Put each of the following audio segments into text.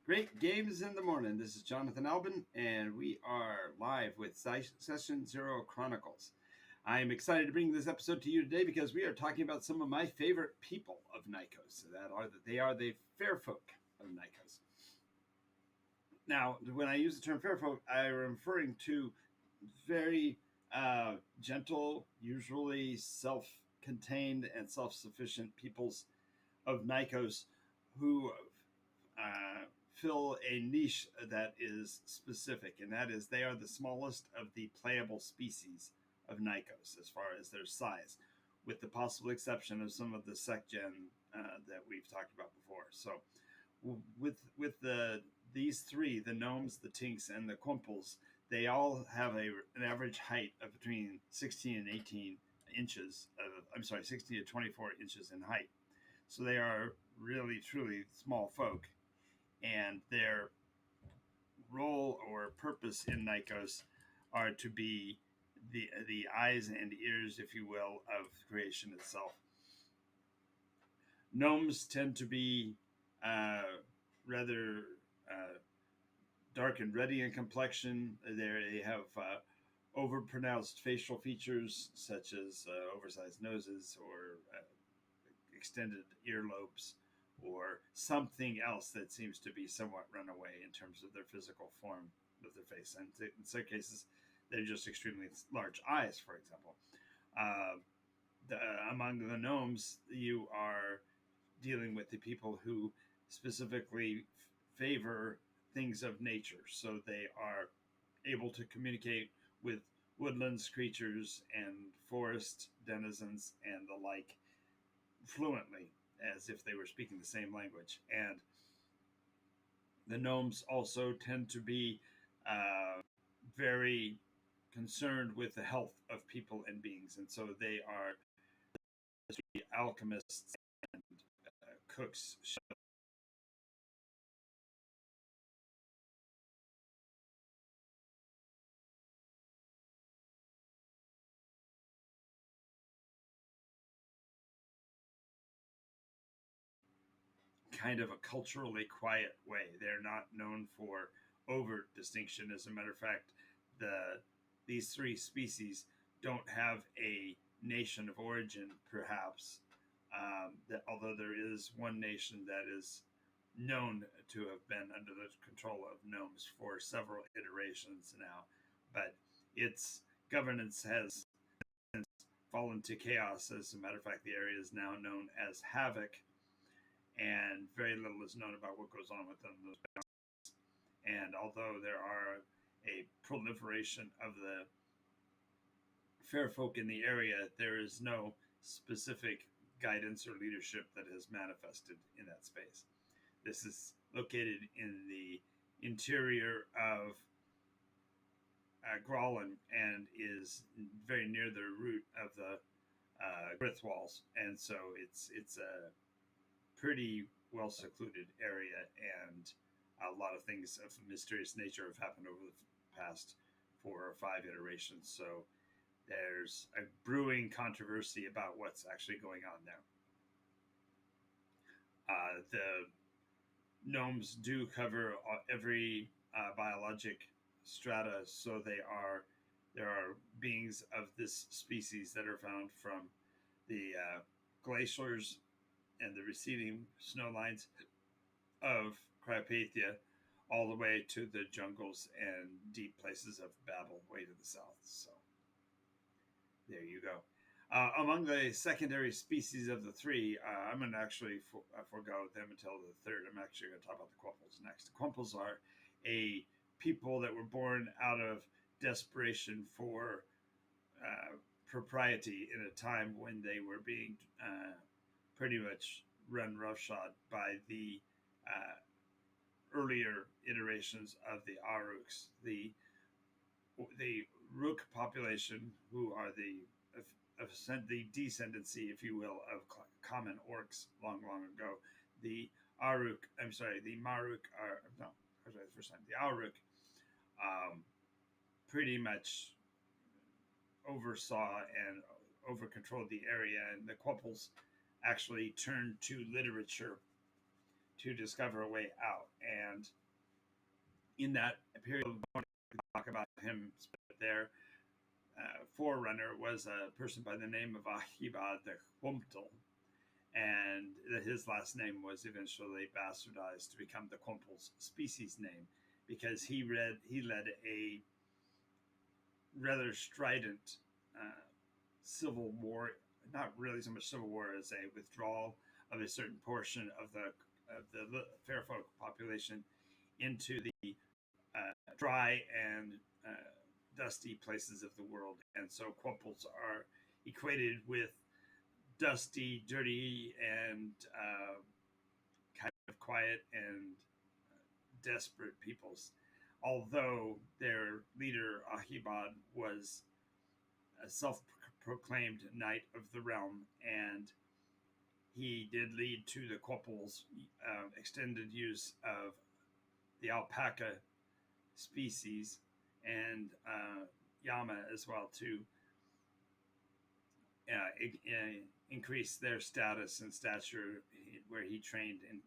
Great games in the morning. This is Jonathan Albin, and we are live with Session Zero Chronicles. I am excited to bring this episode to you today because we are talking about some of my favorite people of Nycos. They are the fair folk of Nycos. Now, when I use the term fair folk, I am referring to very gentle, usually self-contained and self-sufficient peoples of Nycos who fill a niche that is specific, and that is they are the smallest of the playable species of Nycos as far as their size, with the possible exception of some of the sec gen that we've talked about before. So, with these three, the Gnomes, the Tinks, and the Quumples, they all have an average height of between 16 and 18 inches. 16 to 24 inches in height. So they are really, truly small folk, and their role or purpose in Nycos are to be the eyes and ears, if you will, of creation itself. Gnomes tend to be rather dark and ruddy in complexion. They have overpronounced facial features such as oversized noses or extended earlobes, or something else that seems to be somewhat run away in terms of their physical form of their face. And in some cases, they're just extremely large eyes, for example. Uh, Among the gnomes, you are dealing with the people who specifically favor things of nature. So they are able to communicate with woodlands creatures and forest denizens and the like fluently, as if they were speaking the same language. And the gnomes also tend to be very concerned with the health of people and beings. And so they are alchemists and cooks. Kind of a culturally quiet way. They're not known for overt distinction. As a matter of fact, these three species don't have a nation of origin, perhaps. That although there is one nation that is known to have been under the control of gnomes for several iterations now, but its governance has fallen to chaos. As a matter of fact, the area is now known as Havoc, and very little is known about what goes on within those boundaries. And although there are a proliferation of the fair folk in the area, there is no specific guidance or leadership that has manifested in that space. This is located in the interior of Growlin and is very near the root of the Grith walls, and so it's a pretty well secluded area, and a lot of things of a mysterious nature have happened over the past 4 or 5 iterations. So there's a brewing controversy about what's actually going on there. The gnomes do cover every biologic strata, so there are beings of this species that are found from the glaciers and the receding snow lines of Cryopathia all the way to the jungles and deep places of Babel way to the south. So there you go. Among the secondary species of the three, I'm going to actually forego them until the third. I'm actually going to talk about the Quumples next. The Quumples are a people that were born out of desperation for propriety in a time when they were being pretty much run roughshod by the earlier iterations of the Aruks. The Rook population, who are the descendancy, if you will, of common orcs long, long ago. The Aruk, I'm sorry, the Maruk are, no, the first time, the Aruk pretty much oversaw and over controlled the area, and the Quumples actually turned to literature to discover a way out. And in that period, we talk about him there. Forerunner was a person by the name of Ahibad the Quumples, and his last name was eventually bastardized to become the Quumples species name because he led a rather strident civil war, not really so much civil war as a withdrawal of a certain portion of the fairfolk population into the dry and dusty places of the world. And so Quumples are equated with dusty, dirty, and kind of quiet and desperate peoples. Although their leader, Ahibad, was a self-proclaimed knight of the realm, and he did lead to the Quumples' extended use of the alpaca species and llama as well to increase their status and stature, where he trained in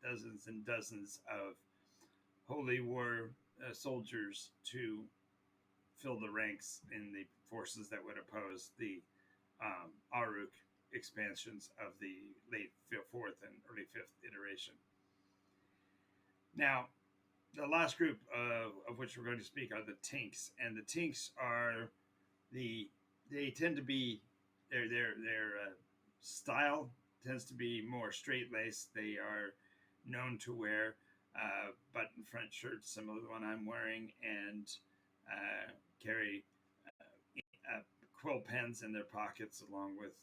dozens and dozens of holy war soldiers to fill the ranks in the forces that would oppose the Aruk expansions of the late fourth and early fifth iteration. Now, the last group of which we're going to speak are the Tinks, and the Tinks are they tend to be their style tends to be more straight laced. They are known to wear button front shirts, similar to the one I'm wearing, and carry quill pens in their pockets along with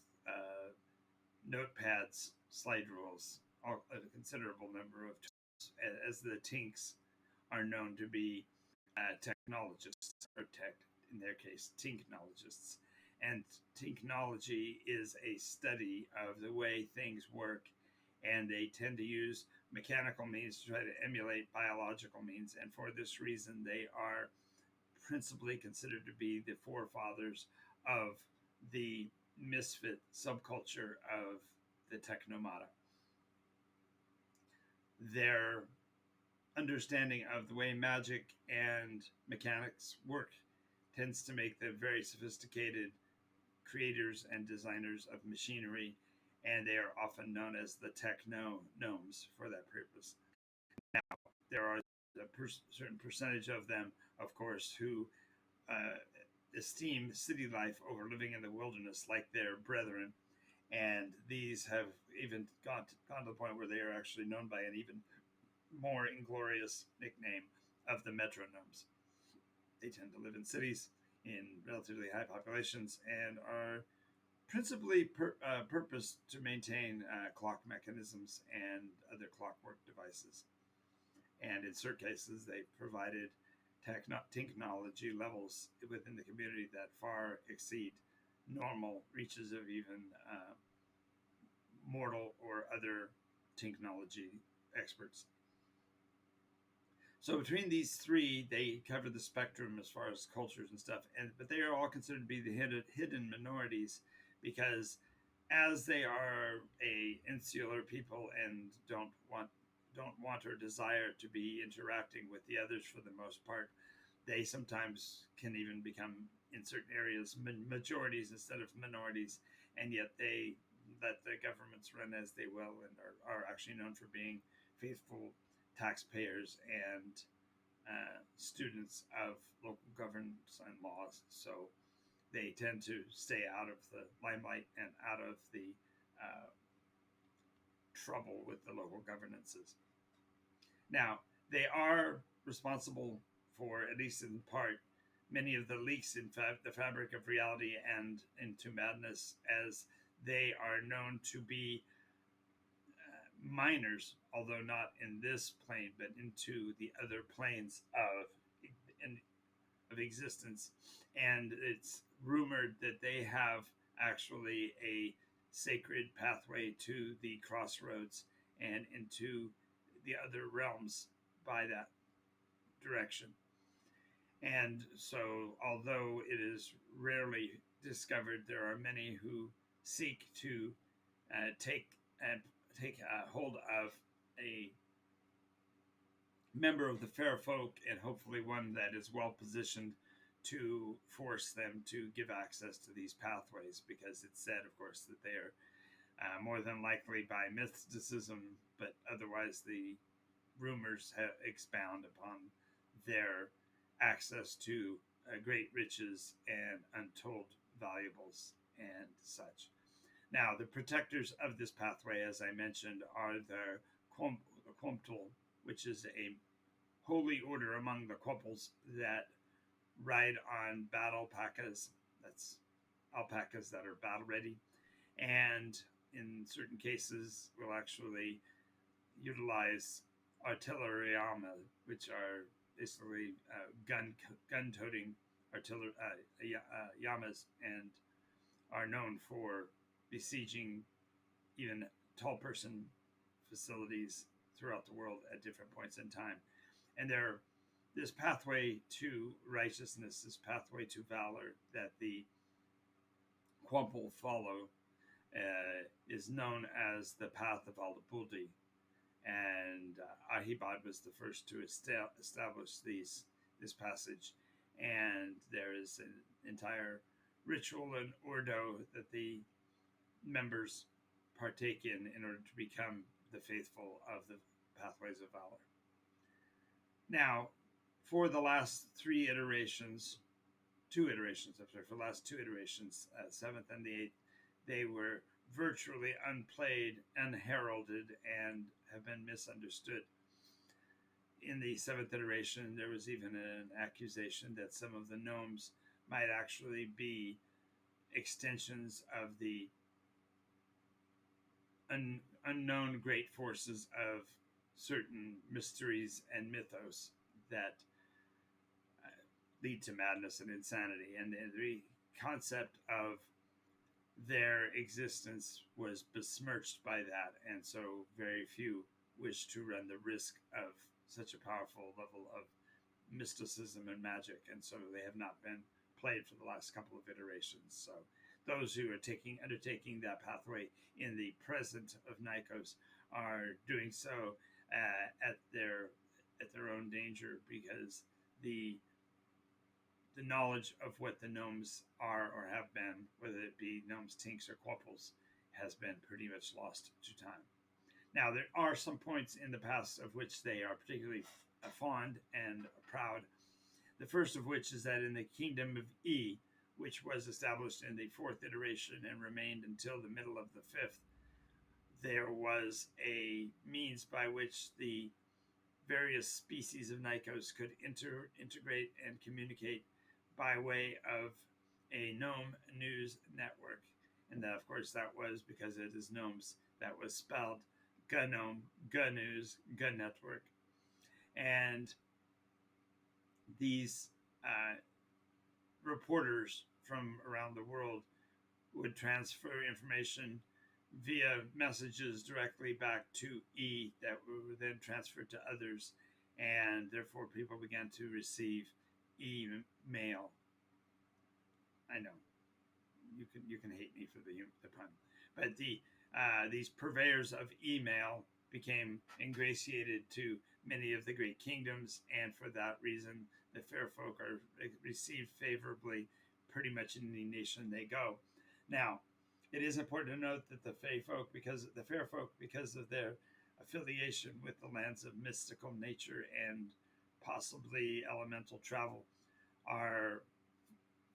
notepads, slide rules, a considerable number of tools, as the Tinks are known to be technologists, or in their case, Tinknologists. And Tinknology is a study of the way things work, and they tend to use mechanical means to try to emulate biological means. And for this reason, they are principally considered to be the forefathers of the misfit subculture of the Technomata. Their understanding of the way magic and mechanics work tends to make them very sophisticated creators and designers of machinery, and they are often known as the Gnomes for that purpose. Now, there are a certain percentage of them, of course, who esteem city life over living in the wilderness like their brethren, and these have even gone to the point where they are actually known by an even more inglorious nickname of the Metronomes. They tend to live in cities in relatively high populations and are principally purposed to maintain clock mechanisms and other clockwork devices. And in certain cases, they provided Tinknology levels within the community that far exceed normal reaches of even mortal or other Tinknology experts. So between these three, they cover the spectrum as far as cultures and stuff, but they are all considered to be the hidden minorities, because as they are a insular people and don't want or desire to be interacting with the others for the most part, they sometimes can even become, in certain areas, majorities instead of minorities, and yet they let the governments run as they will and are actually known for being faithful taxpayers and students of local governance and laws. So they tend to stay out of the limelight and out of the trouble with the local governances. Now, they are responsible for, at least in part, many of the leaks in the fabric of reality and into madness, as they are known to be miners, although not in this plane, but into the other planes of existence. And it's rumored that they have actually a sacred pathway to the crossroads and into the other realms by that direction. And so, although it is rarely discovered, there are many who seek to take hold of a member of the fair folk, and hopefully one that is well positioned to force them to give access to these pathways, because it's said, of course, that they are more than likely by mysticism, but otherwise the rumors have expound upon their access to great riches and untold valuables and such. Now, the protectors of this pathway, as I mentioned, are the Quumples, which is a holy order among the Quumples that ride on battle alpacas. That's alpacas that are battle ready, and in certain cases will actually utilize artilleriama, which are basically gun toting artillery yamas, and are known for besieging even tall person facilities throughout the world at different points in time. And this pathway to righteousness, this pathway to valor that the Quumple follow is known as the Path of Aldapulti. And Ahibad was the first to establish this passage. And there is an entire ritual and ordo that the members partake in order to become the faithful of the pathways of valor. Now, for the last two iterations, for the last two iterations, seventh and the eighth, they were virtually unplayed, unheralded, and have been misunderstood. In the seventh iteration, there was even an accusation that some of the gnomes might actually be extensions of the unknown great forces of certain mysteries and mythos that lead to madness and insanity. And the concept of their existence was besmirched by that, and so very few wish to run the risk of such a powerful level of mysticism and magic, and so they have not been played for the last couple of iterations. So those who are undertaking that pathway in the present of Nycos are doing so at their own danger, because the knowledge of what the gnomes are or have been, whether it be gnomes, tinks, or quumples, has been pretty much lost to time. Now, there are some points in the past of which they are particularly fond and proud. The first of which is that in the kingdom of E, which was established in the fourth iteration and remained until the middle of the fifth, there was a means by which the various species of Nycos could integrate and communicate by way of a gnome news network. And that, of course, that was because it is gnomes. That was spelled Gnome, News, Network. And these reporters from around the world would transfer information via messages directly back to E that were then transferred to others, and therefore people began to receive email. I know you can hate me for the pun, but these purveyors of email became ingratiated to many of the great kingdoms, and for that reason, the fair folk are received favorably pretty much in any nation they go. Now, it is important to note that the fair folk, because of their affiliation with the lands of mystical nature and possibly elemental travel, are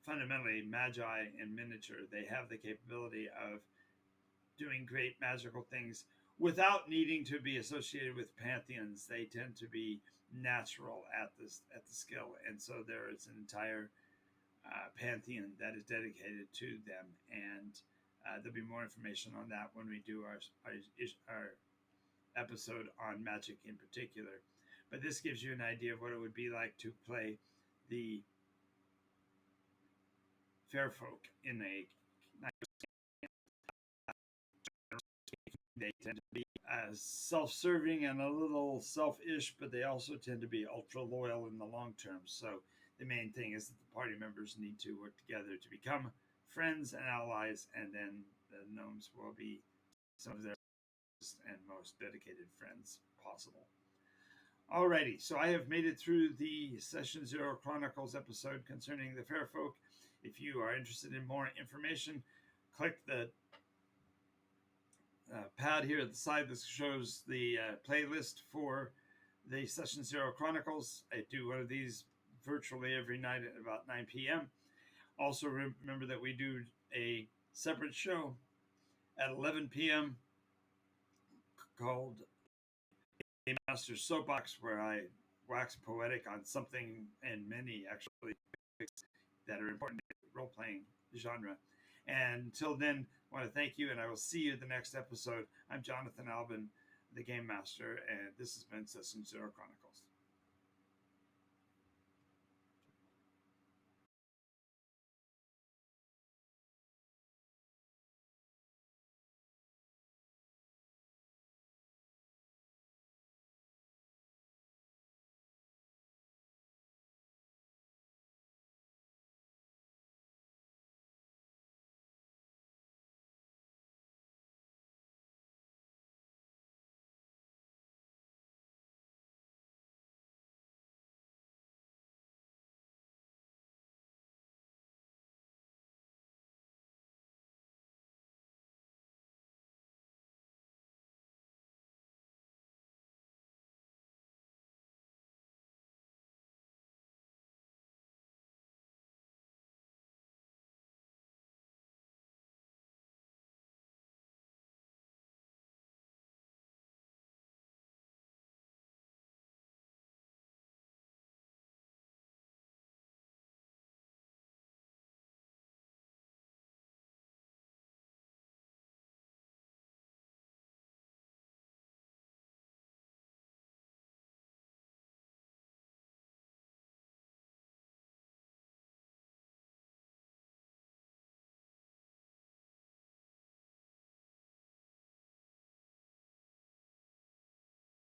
fundamentally magi in miniature. They have the capability of doing great magical things without needing to be associated with pantheons. They tend to be natural at the skill, and so there is an entire pantheon that is dedicated to them, and there'll be more information on that when we do our episode on magic in particular. But this gives you an idea of what it would be like to play the fair folk in a. They tend to be self-serving and a little selfish, but they also tend to be ultra loyal in the long term. So the main thing is that the party members need to work together to become friends and allies, and then the gnomes will be some of their and most dedicated friends possible. Alrighty, so I have made it through the Session Zero Chronicles episode concerning the Fair Folk. If you are interested in more information, click the pad here at the side. This shows the playlist for the Session Zero Chronicles. I do one of these virtually every night at about 9 p.m. Also, remember that we do a separate show at 11 p.m. called Game Master Soapbox, where I wax poetic on something and many actually that are important to the role playing genre. And until then, I want to thank you, and I will see you in the next episode. I'm Jonathan Albin, the Game Master, and this has been Session Zero Chronicles.